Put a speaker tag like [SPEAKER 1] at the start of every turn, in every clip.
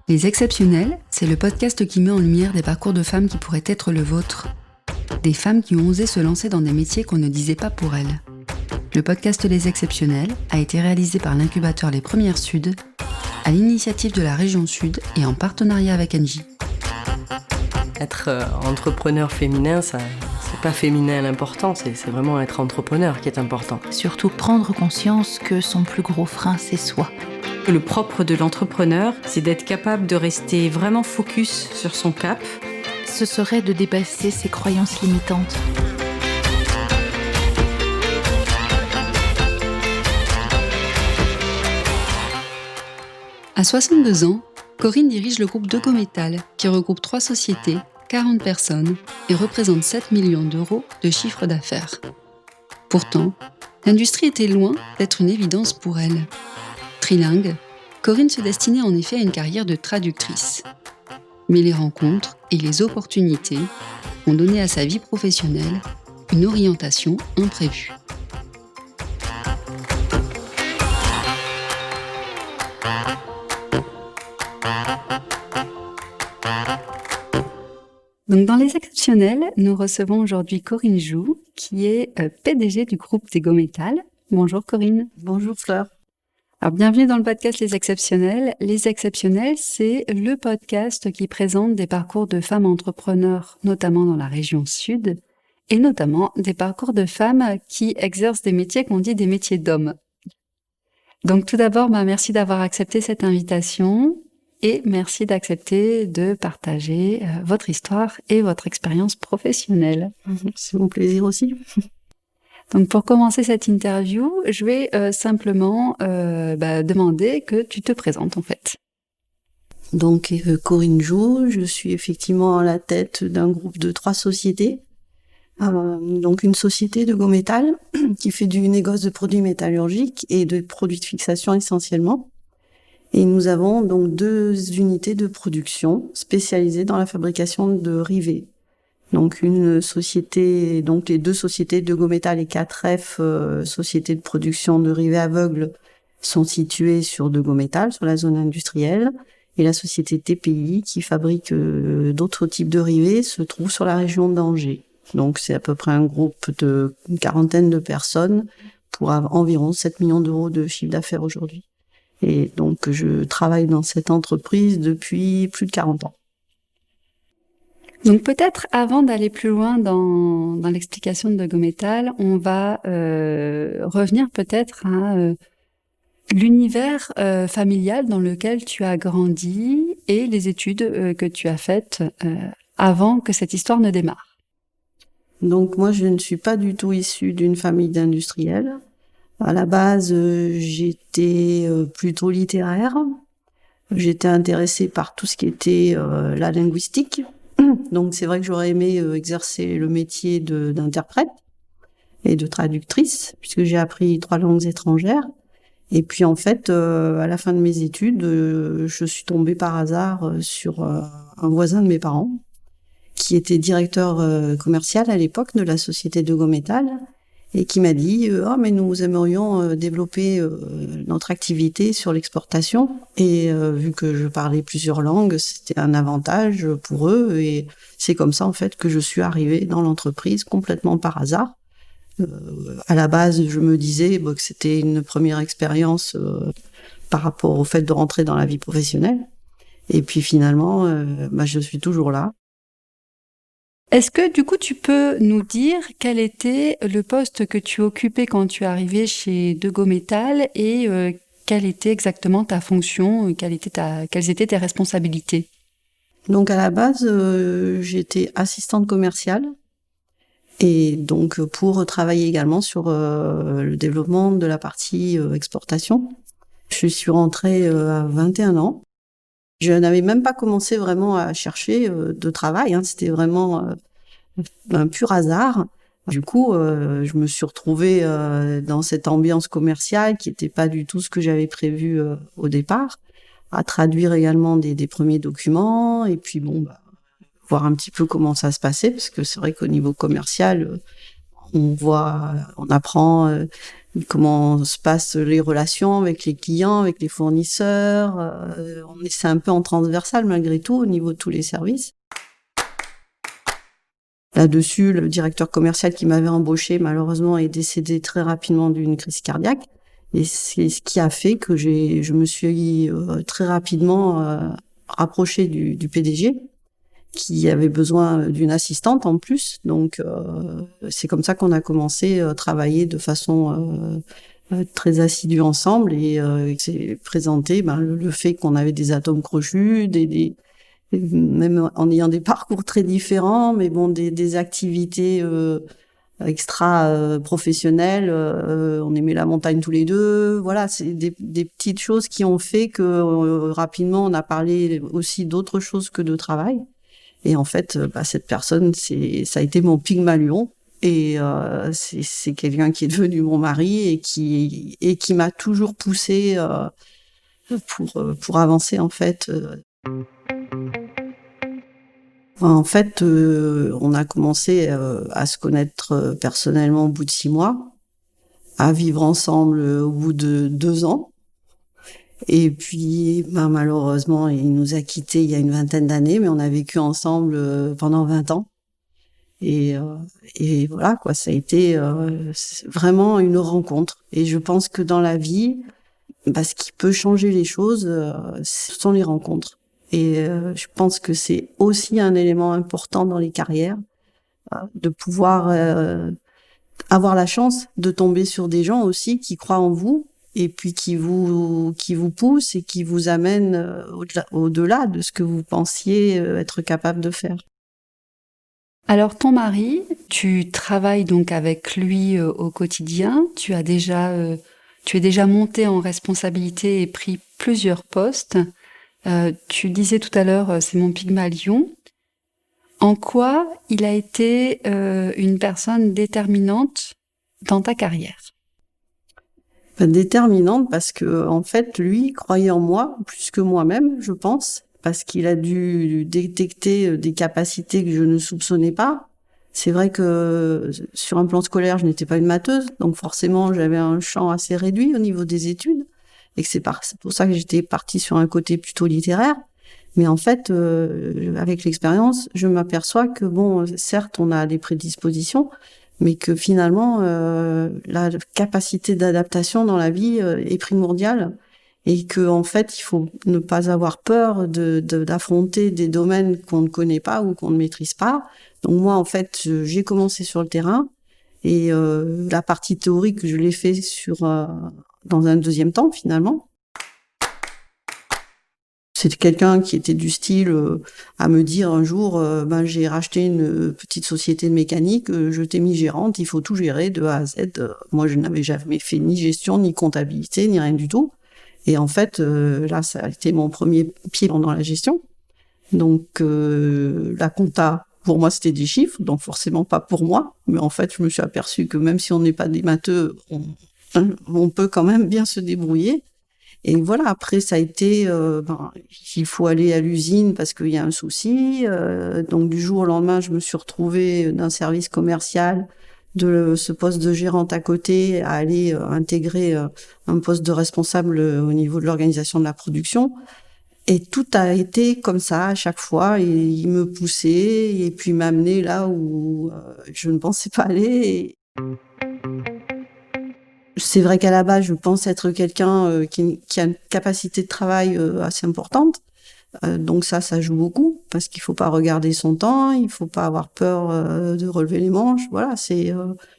[SPEAKER 1] Les Exceptionnels, c'est le podcast qui met en lumière des parcours de femmes qui pourraient être le vôtre. Des femmes qui ont osé se lancer dans des métiers qu'on ne disait pas pour elles. Le podcast Les Exceptionnels a été réalisé par l'incubateur Les Premières Sud, à l'initiative de la région Sud et en partenariat avec Engie.
[SPEAKER 2] Être entrepreneur féminin, c'est pas féminin à l'important, c'est vraiment être entrepreneur qui est important.
[SPEAKER 3] Surtout prendre conscience que son plus gros frein, c'est soi.
[SPEAKER 4] Le propre de l'entrepreneur, c'est d'être capable de rester vraiment focus sur son cap.
[SPEAKER 3] Ce serait de dépasser ses croyances limitantes.
[SPEAKER 1] À 62 ans, Corinne dirige le groupe Degometal, qui regroupe 3 sociétés, 40 personnes et représente 7 millions d'euros de chiffre d'affaires. Pourtant, l'industrie était loin d'être une évidence pour elle. Trilingue, Corinne se destinait en effet à une carrière de traductrice. Mais les rencontres et les opportunités ont donné à sa vie professionnelle une orientation imprévue. Donc dans Les Exceptionnels, nous recevons aujourd'hui Corinne Joux, qui est PDG du groupe Degometal. Bonjour Corinne.
[SPEAKER 5] Bonjour Fleur.
[SPEAKER 1] Alors bienvenue dans le podcast Les Exceptionnels. Les Exceptionnels, c'est le podcast qui présente des parcours de femmes entrepreneurs, notamment dans la région Sud, et notamment des parcours de femmes qui exercent des métiers qu'on dit des métiers d'hommes. Donc tout d'abord, merci d'avoir accepté cette invitation. Et merci d'accepter de partager votre histoire et votre expérience professionnelle.
[SPEAKER 5] C'est mon plaisir aussi.
[SPEAKER 1] Donc pour commencer cette interview, je vais simplement demander que tu te présentes en fait.
[SPEAKER 5] Donc Corinne Joux, je suis effectivement à la tête d'un groupe de 3 sociétés. Donc une société de Degometal qui fait du négoce de produits métallurgiques et de produits de fixation essentiellement. Et nous avons donc 2 unités de production spécialisées dans la fabrication de rivets. Donc une société, donc les 2 sociétés Degometal et 4F, sociétés de production de rivets aveugles, sont situées sur Degometal, sur la zone industrielle. Et la société TPI, qui fabrique d'autres types de rivets, se trouve sur la région d'Angers. Donc c'est à peu près un groupe de une quarantaine de personnes pour environ 7 millions d'euros de chiffre d'affaires aujourd'hui. Et donc, je travaille dans cette entreprise depuis plus de 40 ans.
[SPEAKER 1] Donc, peut-être, avant d'aller plus loin dans l'explication de Degometal, on va revenir peut-être à l'univers familial dans lequel tu as grandi et les études que tu as faites avant que cette histoire ne démarre.
[SPEAKER 5] Donc, moi, je ne suis pas du tout issue d'une famille d'industriels. À la base, j'étais plutôt littéraire. J'étais intéressée par tout ce qui était la linguistique. Donc c'est vrai que j'aurais aimé exercer le métier d'interprète et de traductrice, puisque j'ai appris 3 langues étrangères. Et puis en fait, à la fin de mes études, je suis tombée par hasard sur un voisin de mes parents, qui était directeur commercial à l'époque de la société Degometal, et qui m'a dit mais nous aimerions développer notre activité sur l'exportation, et vu que je parlais plusieurs langues, c'était un avantage pour eux, et c'est comme ça en fait que je suis arrivée dans l'entreprise complètement par hasard. À la base, je me disais que c'était une première expérience par rapport au fait de rentrer dans la vie professionnelle, et puis finalement je suis toujours là.
[SPEAKER 1] Est-ce que, du coup, tu peux nous dire quel était le poste que tu occupais quand tu es arrivé chez Degometal et quelle était exactement ta fonction, quelles étaient tes responsabilités?
[SPEAKER 5] Donc, à la base, j'étais assistante commerciale et donc pour travailler également sur le développement de la partie exportation. Je suis rentrée à 21 ans. Je n'avais même pas commencé vraiment à chercher de travail, c'était vraiment un pur hasard. Du coup, je me suis retrouvée dans cette ambiance commerciale qui n'était pas du tout ce que j'avais prévu au départ, à traduire également des premiers documents, et puis voir un petit peu comment ça se passait, parce que c'est vrai qu'au niveau commercial, on apprend comment se passent les relations avec les clients, avec les fournisseurs. C'est un peu en transversal malgré tout au niveau de tous les services. Là-dessus, le directeur commercial qui m'avait embauché, malheureusement, est décédé très rapidement d'une crise cardiaque. Et c'est ce qui a fait que je me suis très rapidement rapprochée du PDG, qui avait besoin d'une assistante en plus. Donc, c'est comme ça qu'on a commencé à travailler de façon très assidue ensemble. Et c'est présenté le fait qu'on avait des atomes crochus, même en ayant des parcours très différents, mais bon, des activités extra professionnelles. On aimait la montagne tous les deux. Voilà, c'est des petites choses qui ont fait que rapidement, on a parlé aussi d'autres choses que de travail. Et en fait, cette personne, ça a été mon Pygmalion. Et c'est quelqu'un qui est devenu mon mari et qui m'a toujours poussée pour avancer, en fait. En fait, on a commencé à se connaître personnellement au bout de 6 mois, à vivre ensemble au bout de 2 ans. Et puis, malheureusement, il nous a quittés il y a une vingtaine d'années, mais on a vécu ensemble pendant 20 ans. Et voilà, quoi, ça a été vraiment une rencontre. Et je pense que dans la vie, ce qui peut changer les choses, ce sont les rencontres. Et je pense que c'est aussi un élément important dans les carrières, de pouvoir avoir la chance de tomber sur des gens aussi qui croient en vous et puis qui vous poussent et qui vous amènent au-delà de ce que vous pensiez être capable de faire.
[SPEAKER 1] Alors ton mari, tu travailles donc avec lui au quotidien, tu es déjà monté en responsabilité et pris plusieurs postes. Tu disais tout à l'heure, c'est mon Pygmalion. En quoi il a été une personne déterminante dans ta carrière ?
[SPEAKER 5] Déterminante parce que en fait, lui croyait en moi plus que moi-même, je pense, parce qu'il a dû détecter des capacités que je ne soupçonnais pas. C'est vrai que sur un plan scolaire, je n'étais pas une matheuse, donc forcément, j'avais un champ assez réduit au niveau des études. Et c'est pour ça que j'étais partie sur un côté plutôt littéraire. Mais en fait, avec l'expérience, je m'aperçois que bon, certes, on a des prédispositions, mais que finalement, la capacité d'adaptation dans la vie est primordiale. Et que en fait, il faut ne pas avoir peur d'affronter des domaines qu'on ne connaît pas ou qu'on ne maîtrise pas. Donc moi, en fait, j'ai commencé sur le terrain et la partie théorique, je l'ai fait dans un deuxième temps, finalement. C'était quelqu'un qui était du style à me dire un jour, j'ai racheté une petite société de mécanique, je t'ai mis gérante, il faut tout gérer de A à Z. Moi, je n'avais jamais fait ni gestion, ni comptabilité, ni rien du tout. Et en fait, là, ça a été mon premier pied dans la gestion. Donc, la compta, pour moi, c'était des chiffres, donc forcément pas pour moi. Mais en fait, je me suis aperçue que même si on n'est pas des matheux, on peut quand même bien se débrouiller. Et voilà, après, ça a été, il faut aller à l'usine parce qu'il y a un souci. Donc, du jour au lendemain, je me suis retrouvée d'un service commercial de ce poste de gérante à côté à aller intégrer un poste de responsable au niveau de l'organisation de la production. Et tout a été comme ça à chaque fois. Et il me poussait et puis m'amenait là où je ne pensais pas aller. C'est vrai qu'à la base, je pense être quelqu'un qui a une capacité de travail assez importante. Donc ça joue beaucoup parce qu'il faut pas regarder son temps, il faut pas avoir peur de relever les manches. Voilà, je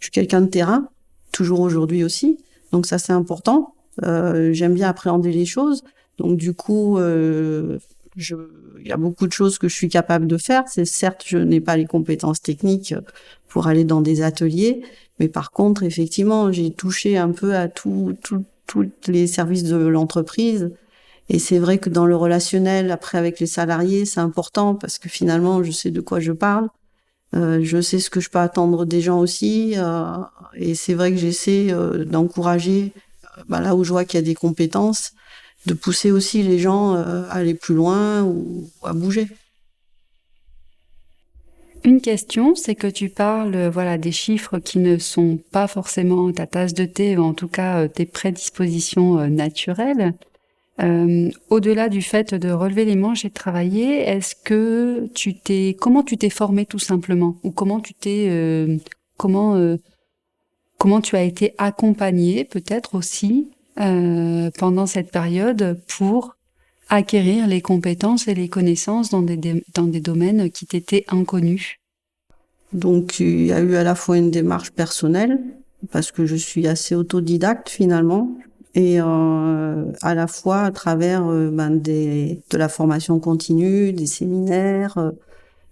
[SPEAKER 5] suis quelqu'un de terrain, toujours aujourd'hui aussi. Donc ça, c'est important. J'aime bien appréhender les choses. Donc du coup, il y a beaucoup de choses que je suis capable de faire. C'est certes, je n'ai pas les compétences techniques pour aller dans des ateliers, mais par contre, effectivement, j'ai touché un peu à tous les services de l'entreprise. Et c'est vrai que dans le relationnel, après avec les salariés, c'est important parce que finalement, je sais de quoi je parle. Je sais ce que je peux attendre des gens aussi. Et c'est vrai que j'essaie d'encourager, là où je vois qu'il y a des compétences, de pousser aussi les gens à aller plus loin ou à bouger.
[SPEAKER 1] Une question, c'est que tu parles voilà, des chiffres qui ne sont pas forcément ta tasse de thé, ou en tout cas tes prédispositions naturelles. Au-delà du fait de relever les manches et de travailler, comment tu t'es formé tout simplement, ou comment comment tu as été accompagné peut-être aussi pendant cette période pour acquérir les compétences et les connaissances dans des domaines qui t'étaient inconnus?
[SPEAKER 5] Donc, il y a eu à la fois une démarche personnelle, parce que je suis assez autodidacte finalement, et à la fois à travers de la formation continue, des séminaires,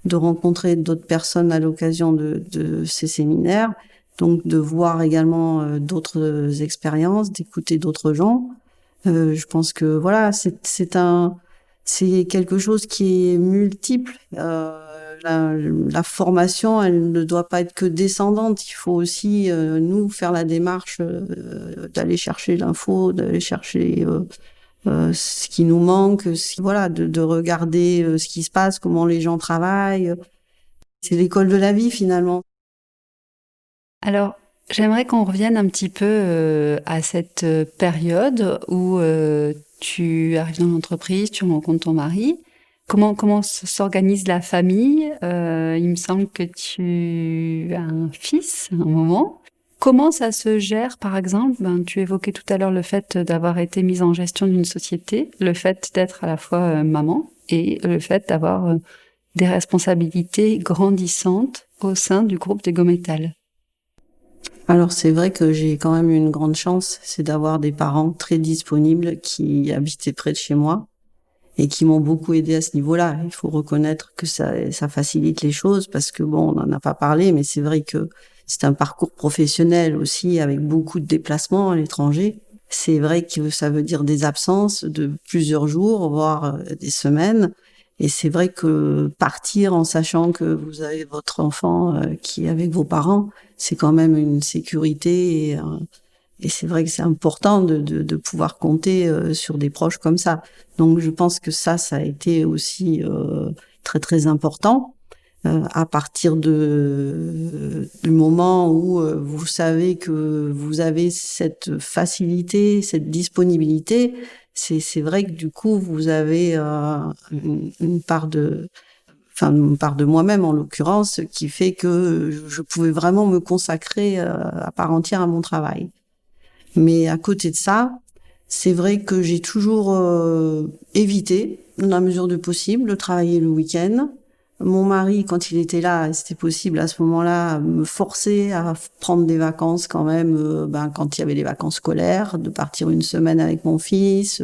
[SPEAKER 5] de rencontrer d'autres personnes à l'occasion de ces séminaires, donc de voir également d'autres expériences, d'écouter d'autres gens. Je pense que voilà, c'est quelque chose qui est multiple. La formation, elle ne doit pas être que descendante. Il faut aussi nous faire la démarche d'aller chercher l'info, d'aller chercher ce qui nous manque, voilà, de regarder ce qui se passe, comment les gens travaillent. C'est l'école de la vie finalement.
[SPEAKER 1] Alors, j'aimerais qu'on revienne un petit peu à cette période où tu arrives dans l'entreprise, tu rencontres ton mari. Comment s'organise la famille? Il me semble que tu as un fils à un moment. Comment ça se gère, par exemple? Tu évoquais tout à l'heure le fait d'avoir été mise en gestion d'une société, le fait d'être à la fois maman et le fait d'avoir des responsabilités grandissantes au sein du groupe des Gometal.
[SPEAKER 5] Alors c'est vrai que j'ai quand même une grande chance, c'est d'avoir des parents très disponibles qui habitaient près de chez moi et qui m'ont beaucoup aidé à ce niveau-là. Il faut reconnaître que ça facilite les choses parce que bon, on n'en a pas parlé, mais c'est vrai que c'est un parcours professionnel aussi avec beaucoup de déplacements à l'étranger. C'est vrai que ça veut dire des absences de plusieurs jours, voire des semaines. Et c'est vrai que partir en sachant que vous avez votre enfant qui est avec vos parents, c'est quand même une sécurité et c'est vrai que c'est important de pouvoir compter sur des proches comme ça. Donc je pense que ça a été aussi très très important. À partir du moment où vous savez que vous avez cette facilité, cette disponibilité, c'est vrai que du coup vous avez une part de moi-même en l'occurrence qui fait que je pouvais vraiment me consacrer à part entière à mon travail. Mais à côté de ça, c'est vrai que j'ai toujours évité, dans la mesure du possible, de travailler le week-end. Mon mari, quand il était là, c'était possible à ce moment-là, me forcer à prendre des vacances quand même, quand il y avait les vacances scolaires, de partir une semaine avec mon fils.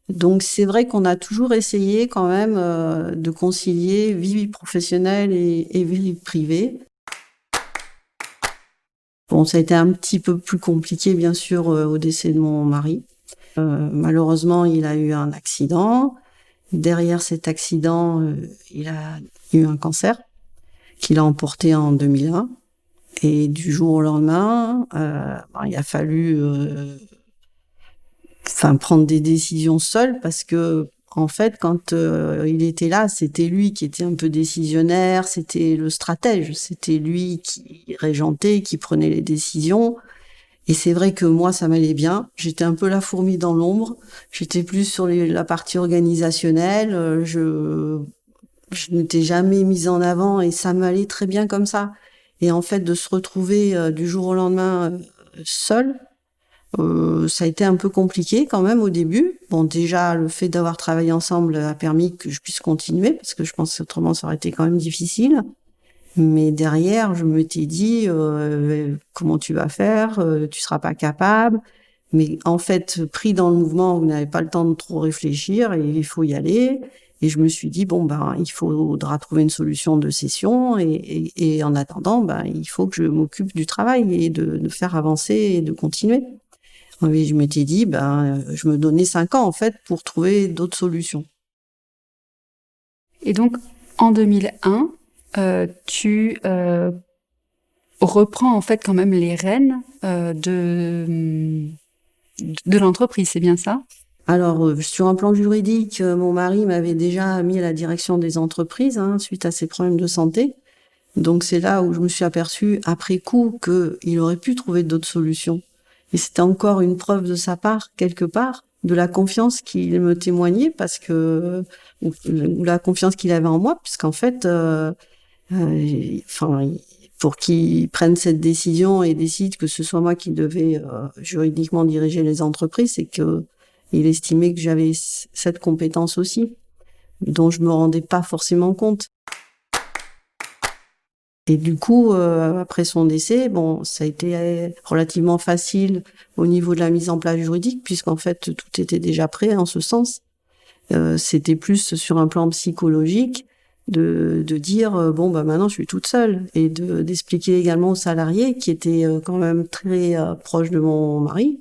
[SPEAKER 5] Donc c'est vrai qu'on a toujours essayé quand même de concilier vie professionnelle et vie privée. Bon, ça a été un petit peu plus compliqué, bien sûr, au décès de mon mari. Malheureusement, il a eu un accident. Derrière cet accident, il a eu un cancer qu'il a emporté en 2001. Et du jour au lendemain, il a fallu prendre des décisions seul parce que en fait, quand il était là, c'était lui qui était un peu décisionnaire, c'était le stratège, c'était lui qui régentait, qui prenait les décisions. Et c'est vrai que moi, ça m'allait bien. J'étais un peu la fourmi dans l'ombre. J'étais plus sur la partie organisationnelle. Je n'étais jamais mise en avant et ça m'allait très bien comme ça. Et en fait, de se retrouver du jour au lendemain seule, ça a été un peu compliqué quand même au début. Bon, déjà, le fait d'avoir travaillé ensemble a permis que je puisse continuer, parce que je pense qu'autrement, ça aurait été quand même difficile. Mais derrière, je m'étais dit, comment tu vas faire? Tu seras pas capable. Mais en fait, pris dans le mouvement, vous n'avez pas le temps de trop réfléchir et il faut y aller. Et je me suis dit, il faudra trouver une solution de cession. Et en attendant, il faut que je m'occupe du travail et de faire avancer et de continuer. Et je m'étais dit, je me donnais 5 ans, en fait, pour trouver d'autres solutions.
[SPEAKER 1] Et donc, en 2001, tu reprends, en fait, quand même les rênes de l'entreprise, c'est bien ça?
[SPEAKER 5] Alors, sur un plan juridique, mon mari m'avait déjà mis à la direction des entreprises, suite à ses problèmes de santé. Donc c'est là où je me suis aperçue après coup qu'il aurait pu trouver d'autres solutions. Et c'était encore une preuve de sa part, quelque part, de la confiance qu'il me témoignait, parce que ou la confiance qu'il avait en moi, puisqu'en fait, pour qu'il prenne cette décision et décide que ce soit moi qui devais juridiquement diriger les entreprises, c'est que il estimait que j'avais cette compétence aussi, dont je me rendais pas forcément compte. Et du coup, après son décès, bon, ça a été relativement facile au niveau de la mise en place juridique, puisqu'en fait, tout était déjà prêt en ce sens. C'était plus sur un plan psychologique de dire, bon, bah maintenant, je suis toute seule. Et d'expliquer également aux salariés, qui étaient quand même très proches de mon mari,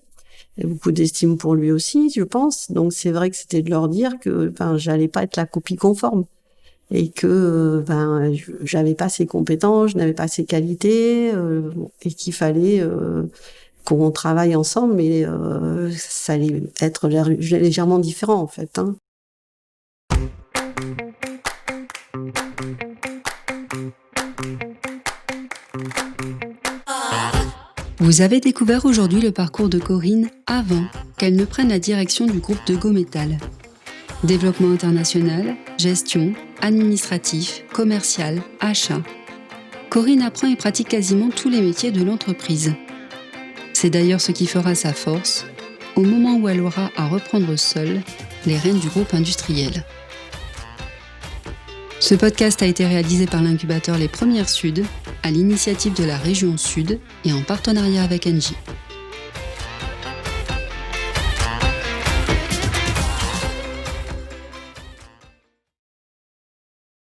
[SPEAKER 5] et beaucoup d'estime pour lui aussi, je pense. Donc, c'est vrai que c'était de leur dire que j'allais pas être la copie conforme. Et que j'avais pas ces compétences, je n'avais pas ces qualités, et qu'il fallait qu'on travaille ensemble, mais ça allait être légèrement différent en fait.
[SPEAKER 1] Vous avez découvert aujourd'hui le parcours de Corinne avant qu'elle ne prenne la direction du groupe de Go-Métal. Développement international, gestion, administratif, commercial, achat. Corinne apprend et pratique quasiment tous les métiers de l'entreprise. C'est d'ailleurs ce qui fera sa force au moment où elle aura à reprendre seule les rênes du groupe industriel. Ce podcast a été réalisé par l'incubateur Les Premières Sud, à l'initiative de la région Sud et en partenariat avec Engie.